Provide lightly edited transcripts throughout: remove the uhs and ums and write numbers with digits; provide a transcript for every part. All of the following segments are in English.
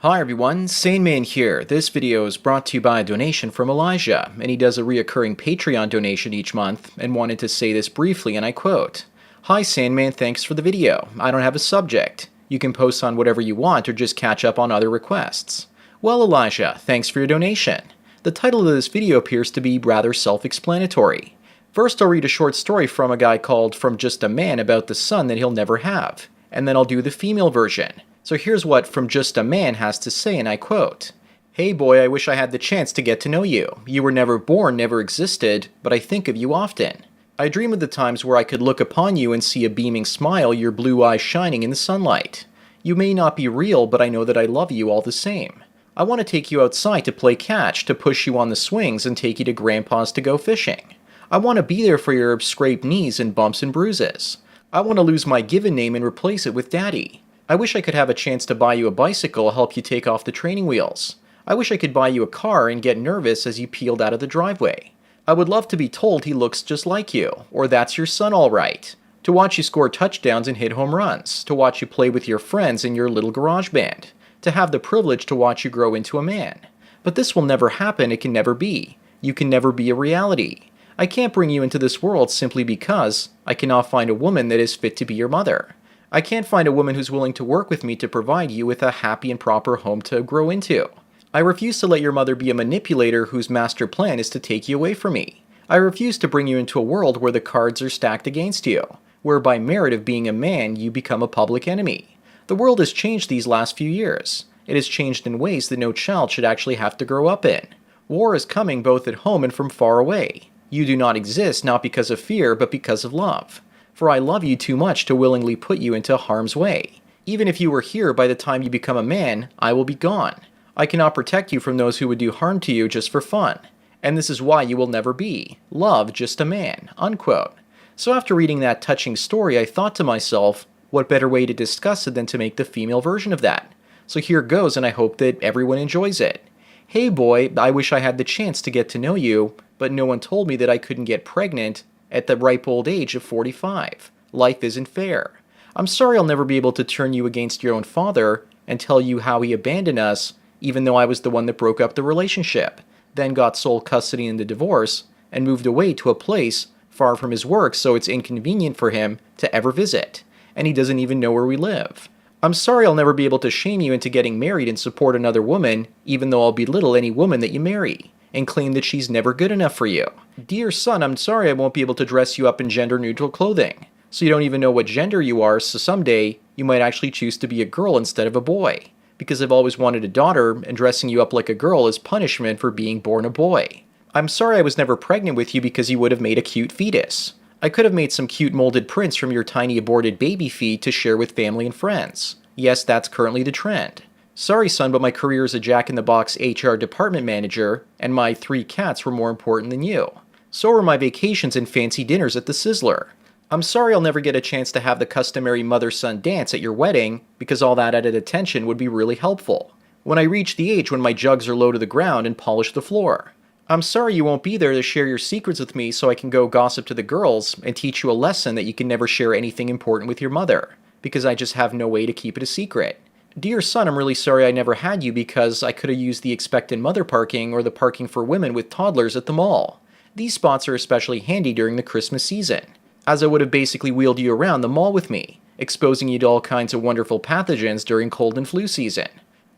Hi everyone, Sane Man here. This video is brought to you by a donation from Elijah, and he does a reoccurring Patreon donation each month and wanted to say this briefly, and I quote, "Hi Sandman, thanks for the video. I don't have a subject. You can post on whatever you want or just catch up on other requests." Well Elijah, thanks for your donation. The title of this video appears to be rather self-explanatory. First I'll read a short story from a guy called From Just a Man about the son that he'll never have, and then I'll do the female version. So here's what From Just a Man has to say, and I quote, "Hey boy, I wish I had the chance to get to know you. You were never born, never existed, but I think of you often. I dream of the times where I could look upon you and see a beaming smile, your blue eyes shining in the sunlight. You may not be real, but I know that I love you all the same. I want to take you outside to play catch, to push you on the swings and take you to Grandpa's to go fishing. I want to be there for your scraped knees and bumps and bruises. I want to lose my given name and replace it with Daddy. I wish I could have a chance to buy you a bicycle, help you take off the training wheels. I wish I could buy you a car and get nervous as you peeled out of the driveway. I would love to be told he looks just like you, or that's your son all right. To watch you score touchdowns and hit home runs, to watch you play with your friends in your little garage band, to have the privilege to watch you grow into a man. But this will never happen, it can never be. You can never be a reality. I can't bring you into this world simply because I cannot find a woman that is fit to be your mother. I can't find a woman who's willing to work with me to provide you with a happy and proper home to grow into. I refuse to let your mother be a manipulator whose master plan is to take you away from me. I refuse to bring you into a world where the cards are stacked against you, where by merit of being a man you become a public enemy. The world has changed these last few years. It has changed in ways that no child should actually have to grow up in. War is coming both at home and from far away. You do not exist not because of fear, but because of love. For I love you too much to willingly put you into harm's way. Even if you were here by the time you become a man, I will be gone. I cannot protect you from those who would do harm to you just for fun. And this is why you will never be. Love just a man." Unquote. So after reading that touching story, I thought to myself, what better way to discuss it than to make the female version of that? So here goes, and I hope that everyone enjoys it. "Hey boy, I wish I had the chance to get to know you, but no one told me that I couldn't get pregnant at the ripe old age of 45. Life isn't fair. I'm sorry I'll never be able to turn you against your own father and tell you how he abandoned us, even though I was the one that broke up the relationship, then got sole custody in the divorce, and moved away to a place far from his work so it's inconvenient for him to ever visit, and he doesn't even know where we live. I'm sorry I'll never be able to shame you into getting married and support another woman, even though I'll belittle any woman that you marry and claim that she's never good enough for you. Dear son, I'm sorry I won't be able to dress you up in gender-neutral clothing, so you don't even know what gender you are, so someday you might actually choose to be a girl instead of a boy, because I've always wanted a daughter, and dressing you up like a girl is punishment for being born a boy. I'm sorry I was never pregnant with you because you would have made a cute fetus. I could have made some cute molded prints from your tiny aborted baby feet to share with family and friends. Yes, that's currently the trend. Sorry son, but my career as a jack-in-the-box HR department manager, and my 3 cats were more important than you. So were my vacations and fancy dinners at the Sizzler. I'm sorry I'll never get a chance to have the customary mother-son dance at your wedding, because all that added attention would be really helpful when I reach the age when my jugs are low to the ground and polish the floor. I'm sorry you won't be there to share your secrets with me so I can go gossip to the girls and teach you a lesson that you can never share anything important with your mother, because I just have no way to keep it a secret. Dear son, I'm really sorry I never had you because I could have used the expectant mother parking or the parking for women with toddlers at the mall. These spots are especially handy during the Christmas season, as I would have basically wheeled you around the mall with me, exposing you to all kinds of wonderful pathogens during cold and flu season.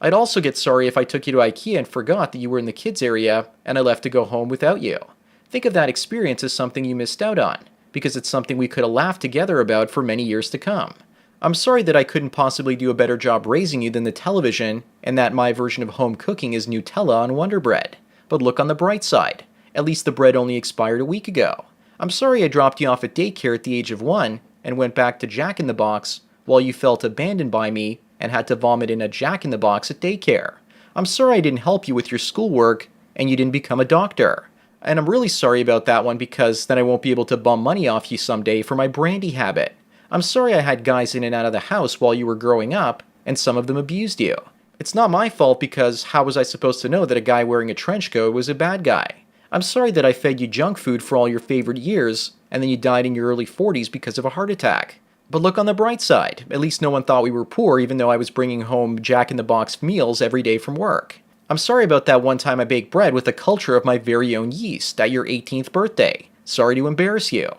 I'd also get sorry if I took you to IKEA and forgot that you were in the kids area and I left to go home without you. Think of that experience as something you missed out on, because it's something we could have laughed together about for many years to come. I'm sorry that I couldn't possibly do a better job raising you than the television, and that my version of home cooking is Nutella on Wonder Bread. But look on the bright side. At least the bread only expired a week ago. I'm sorry I dropped you off at daycare at the age of 1 and went back to Jack-in-the-Box while you felt abandoned by me and had to vomit in a Jack-in-the-Box at daycare. I'm sorry I didn't help you with your schoolwork and you didn't become a doctor. And I'm really sorry about that one because then I won't be able to bum money off you someday for my brandy habit. I'm sorry I had guys in and out of the house while you were growing up, and some of them abused you. It's not my fault because how was I supposed to know that a guy wearing a trench coat was a bad guy? I'm sorry that I fed you junk food for all your favorite years, and then you died in your early 40s because of a heart attack. But look on the bright side. At least no one thought we were poor even though I was bringing home Jack-in-the-Box meals every day from work. I'm sorry about that one time I baked bread with the culture of my very own yeast at your 18th birthday. Sorry to embarrass you.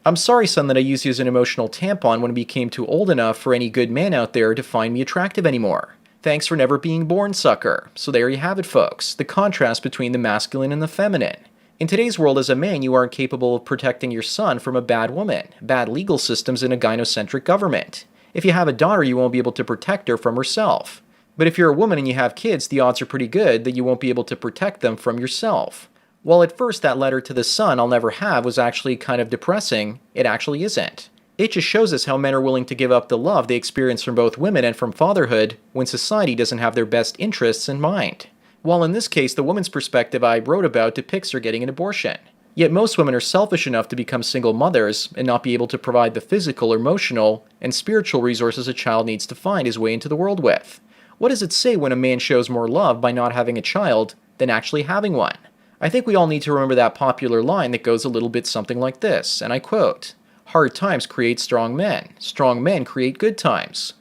I'm sorry, son, that I used you as an emotional tampon when I became too old enough for any good man out there to find me attractive anymore. Thanks for never being born, sucker. So there you have it, folks. The contrast between the masculine and the feminine. In today's world, as a man, you aren't capable of protecting your son from a bad woman, bad legal systems, and a gynocentric government. If you have a daughter, you won't be able to protect her from herself. But if you're a woman and you have kids, the odds are pretty good that you won't be able to protect them from yourself. While at first that letter to the son I'll never have was actually kind of depressing, it actually isn't. It just shows us how men are willing to give up the love they experience from both women and from fatherhood when society doesn't have their best interests in mind. While in this case, the woman's perspective I wrote about depicts her getting an abortion. Yet most women are selfish enough to become single mothers and not be able to provide the physical, emotional, and spiritual resources a child needs to find his way into the world with. What does it say when a man shows more love by not having a child than actually having one? I think we all need to remember that popular line that goes a little bit something like this, and I quote, "Hard times create strong men create good times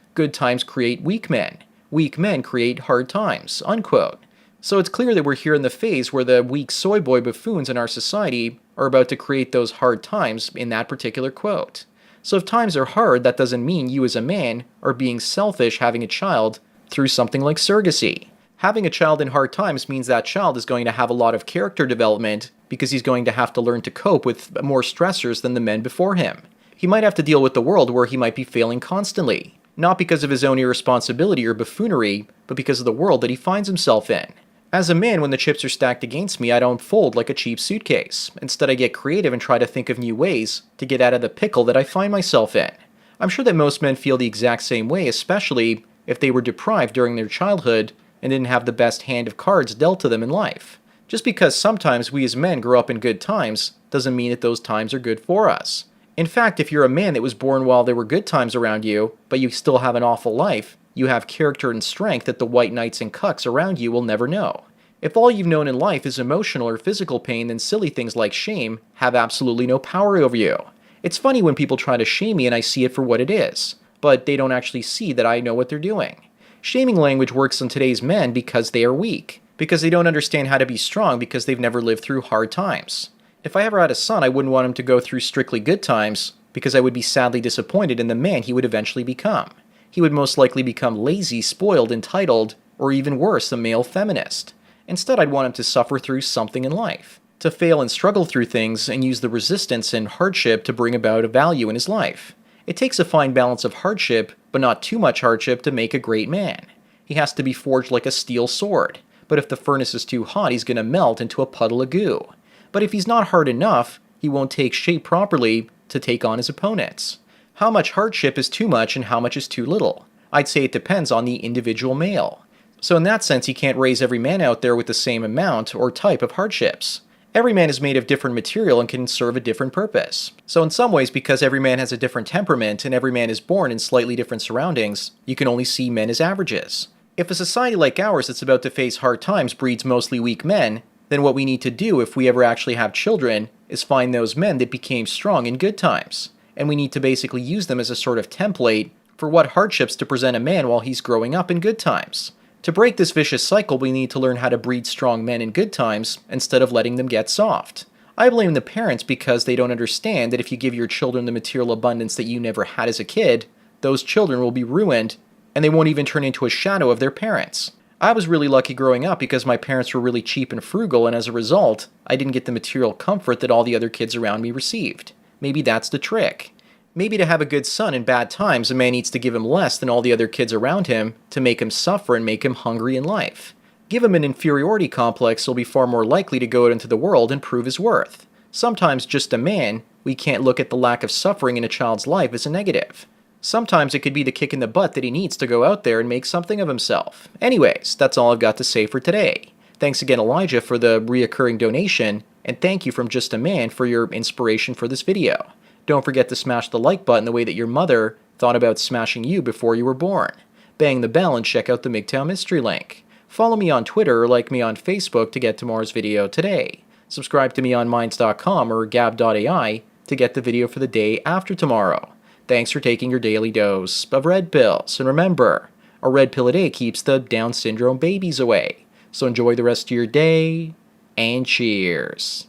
create weak men create hard times," unquote. So it's clear that we're here in the phase where the weak soy boy buffoons in our society are about to create those hard times in that particular quote. So if times are hard, that doesn't mean you as a man are being selfish having a child through something like surrogacy. Having a child in hard times means that child is going to have a lot of character development because he's going to have to learn to cope with more stressors than the men before him. He might have to deal with the world where he might be failing constantly, not because of his own irresponsibility or buffoonery, but because of the world that he finds himself in. As a man, when the chips are stacked against me, I don't fold like a cheap suitcase. Instead, I get creative and try to think of new ways to get out of the pickle that I find myself in. I'm sure that most men feel the exact same way, especially if they were deprived during their childhood and didn't have the best hand of cards dealt to them in life. Just because sometimes we as men grow up in good times doesn't mean that those times are good for us. In fact, if you're a man that was born while there were good times around you, but you still have an awful life, you have character and strength that the white knights and cucks around you will never know. If all you've known in life is emotional or physical pain, then silly things like shame have absolutely no power over you. It's funny when people try to shame me and I see it for what it is, but they don't actually see that I know what they're doing. Shaming language works on today's men because they are weak, because they don't understand how to be strong because they've never lived through hard times. If I ever had a son, I wouldn't want him to go through strictly good times because I would be sadly disappointed in the man he would eventually become. He would most likely become lazy, spoiled, entitled, or even worse, a male feminist. Instead, I'd want him to suffer through something in life, to fail and struggle through things and use the resistance and hardship to bring about a value in his life. It takes a fine balance of hardship, but not too much hardship to make a great man. He has to be forged like a steel sword, but if the furnace is too hot, he's going to melt into a puddle of goo. But if he's not hard enough, he won't take shape properly to take on his opponents. How much hardship is too much and how much is too little? I'd say it depends on the individual male. So in that sense, you can't raise every man out there with the same amount or type of hardships. Every man is made of different material and can serve a different purpose. So in some ways, because every man has a different temperament and every man is born in slightly different surroundings, you can only see men as averages. If a society like ours that's about to face hard times breeds mostly weak men, then what we need to do if we ever actually have children is find those men that became strong in good times. And we need to basically use them as a sort of template for what hardships to present a man while he's growing up in good times. To break this vicious cycle, we need to learn how to breed strong men in good times instead of letting them get soft. I blame the parents because they don't understand that if you give your children the material abundance that you never had as a kid, those children will be ruined and they won't even turn into a shadow of their parents. I was really lucky growing up because my parents were really cheap and frugal, and as a result, I didn't get the material comfort that all the other kids around me received. Maybe that's the trick. Maybe to have a good son in bad times, a man needs to give him less than all the other kids around him to make him suffer and make him hungry in life. Give him an inferiority complex, he'll be far more likely to go out into the world and prove his worth. Sometimes just a man, we can't look at the lack of suffering in a child's life as a negative. Sometimes it could be the kick in the butt that he needs to go out there and make something of himself. Anyways, that's all I've got to say for today. Thanks again, Elijah, for the reoccurring donation, and thank you from Just a Man for your inspiration for this video. Don't forget to smash the like button the way that your mother thought about smashing you before you were born. Bang the bell and check out the MGTOW mystery link. Follow me on Twitter or like me on Facebook to get tomorrow's video today. Subscribe to me on Minds.com or Gab.ai to get the video for the day after tomorrow. Thanks for taking your daily dose of red pills. And remember, a red pill a day keeps the Down syndrome babies away. So enjoy the rest of your day, and cheers.